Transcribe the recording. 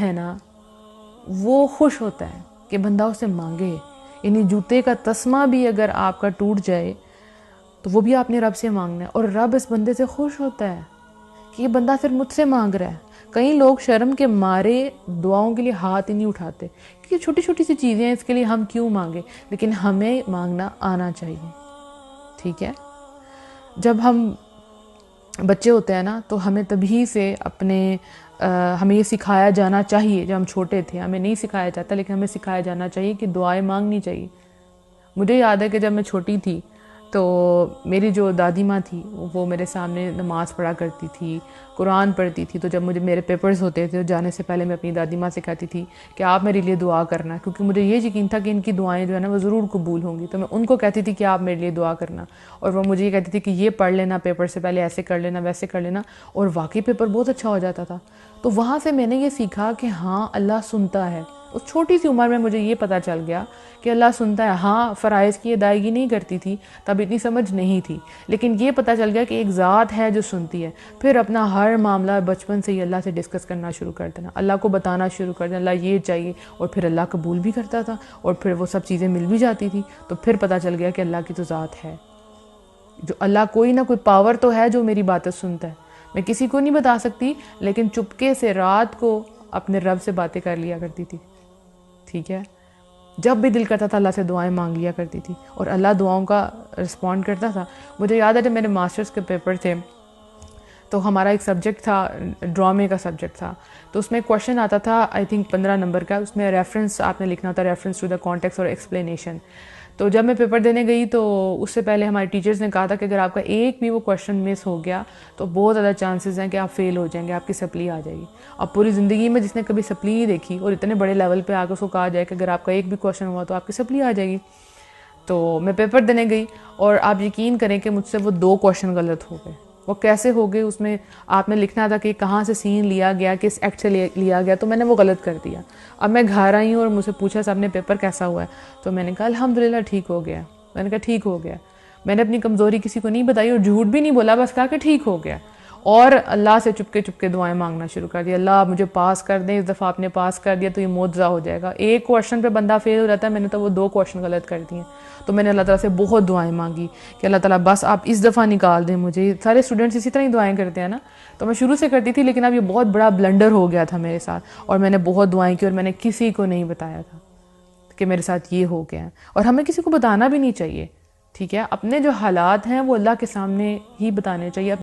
ہے نا وہ خوش ہوتا ہے کہ بندہ اسے مانگے. یعنی جوتے کا تسمہ بھی اگر آپ کا ٹوٹ جائے تو وہ بھی آپ نے رب سے مانگنا ہے, اور رب اس بندے سے خوش ہوتا ہے کہ یہ بندہ صرف مجھ سے مانگ رہا ہے. کئی لوگ شرم کے مارے دعاؤں کے لیے ہاتھ ہی نہیں اٹھاتے کہ یہ چھوٹی چھوٹی سی چیزیں ہیں, اس کے لیے ہم کیوں مانگیں, لیکن ہمیں مانگنا آنا چاہیے. ٹھیک ہے, جب ہم بچے ہوتے ہیں نا تو ہمیں تبھی سے ہمیں یہ سکھایا جانا چاہیے. جب ہم چھوٹے تھے ہمیں نہیں سکھایا جاتا, لیکن ہمیں سکھایا جانا چاہیے کہ دعائیں مانگنی چاہیے. مجھے یاد ہے کہ جب میں چھوٹی تھی تو میری جو دادی ماں تھی وہ میرے سامنے نماز پڑھا کرتی تھی, قرآن پڑھتی تھی. تو جب مجھے میرے پیپرز ہوتے تھے جانے سے پہلے میں اپنی دادی ماں سے کہتی تھی کہ آپ میرے لیے دعا کرنا, کیونکہ مجھے یہ یقین تھا کہ ان کی دعائیں جو ہے نا وہ ضرور قبول ہوں گی. تو میں ان کو کہتی تھی کہ آپ میرے لیے دعا کرنا, اور وہ مجھے یہ کہتی تھی کہ یہ پڑھ لینا پیپر سے پہلے, ایسے کر لینا ویسے کر لینا, اور واقعی پیپر بہت اچھا ہو جاتا تھا. تو وہاں سے میں نے یہ سیکھا کہ ہاں اللہ سنتا ہے. اس چھوٹی سی عمر میں مجھے یہ پتہ چل گیا کہ اللہ سنتا ہے. ہاں فرائض کی ادائیگی نہیں کرتی تھی تب, اتنی سمجھ نہیں تھی, لیکن یہ پتہ چل گیا کہ ایک ذات ہے جو سنتی ہے. پھر اپنا ہر معاملہ بچپن سے ہی اللہ سے ڈسکس کرنا شروع کر دینا, اللہ کو بتانا شروع کر دینا اللہ یہ چاہیے, اور پھر اللہ قبول بھی کرتا تھا, اور پھر وہ سب چیزیں مل بھی جاتی تھی. تو پھر پتہ چل گیا کہ اللہ کی تو ذات ہے, جو اللہ کوئی نہ کوئی پاور تو ہے جو میری باتیں سنتا ہے. میں کسی کو نہیں بتا سکتی, لیکن چپکے سے رات کو اپنے رب سے باتیں کر لیا کرتی تھی. ٹھیک ہے, جب بھی دل کرتا تھا اللہ سے دعائیں مانگ لیا کرتی تھی, اور اللہ دعاؤں کا رسپونڈ کرتا تھا. مجھے یاد ہے جب میرے ماسٹرز کے پیپر تھے تو ہمارا ایک سبجیکٹ تھا, ڈرامے کا سبجیکٹ تھا. تو اس میں کویشچن آتا تھا آئی تھنک 15 نمبر کا, اس میں ریفرنس آپ نے لکھنا تھا, ریفرنس ٹو دا کانٹیکسٹ اور ایکسپلینیشن. تو جب میں پیپر دینے گئی تو اس سے پہلے ہمارے ٹیچرز نے کہا تھا کہ اگر آپ کا ایک بھی وہ کویشچن مس ہو گیا تو بہت زیادہ چانسز ہیں کہ آپ فیل ہو جائیں گے, آپ کی سپلی آ جائے گی. اب پوری زندگی میں جس نے کبھی سپلی نہیں دیکھی اور اتنے بڑے لیول پہ آ کے اس کو کہا جائے کہ اگر آپ کا ایک بھی کویشچن ہوا تو آپ کی سپلی آ جائے گی. تو میں پیپر دینے گئی, اور آپ یقین کریں کہ مجھ سے وہ 2 کویشچن غلط ہو گئے. وہ کیسے ہو گئے, اس میں آپ نے لکھنا تھا کہ کہاں سے سین لیا گیا, کس ایکٹ سے لیا گیا, تو میں نے وہ غلط کر دیا. اب میں گھر آئی ہوں اور مجھ سے پوچھا صاحب نے پیپر کیسا ہوا ہے, تو میں نے کہا الحمدللہ ٹھیک ہو گیا. میں نے کہا ٹھیک ہو گیا. میں نے اپنی کمزوری کسی کو نہیں بتائی اور جھوٹ بھی نہیں بولا, بس کہا کہ ٹھیک ہو گیا. اور اللہ سے چپکے چپکے دعائیں مانگنا شروع کر دیا, اللہ آپ مجھے پاس کر دیں, اس دفعہ آپ نے پاس کر دیا تو یہ معجزہ ہو جائے گا. ایک کویشچن پہ بندہ فیل ہو جاتا ہے, میں نے تو وہ 2 کویشچن غلط کر دیے. تو میں نے اللہ تعالیٰ سے بہت دعائیں مانگی کہ اللہ تعالیٰ بس آپ اس دفعہ نکال دیں مجھے. سارے اسٹوڈنٹس اسی طرح ہی دعائیں کرتے ہیں نا, تو میں شروع سے کرتی تھی, لیکن اب یہ بہت بڑا بلنڈر ہو گیا تھا میرے ساتھ, اور میں نے بہت دعائیں کی اور میں نے کسی کو نہیں بتایا تھا کہ میرے ساتھ یہ ہو گیا. اور ہمیں کسی کو بتانا بھی نہیں چاہیے. ٹھیک ہے, اپنے جو حالات ہیں وہ اللہ کے سامنے ہی بتانے چاہیے.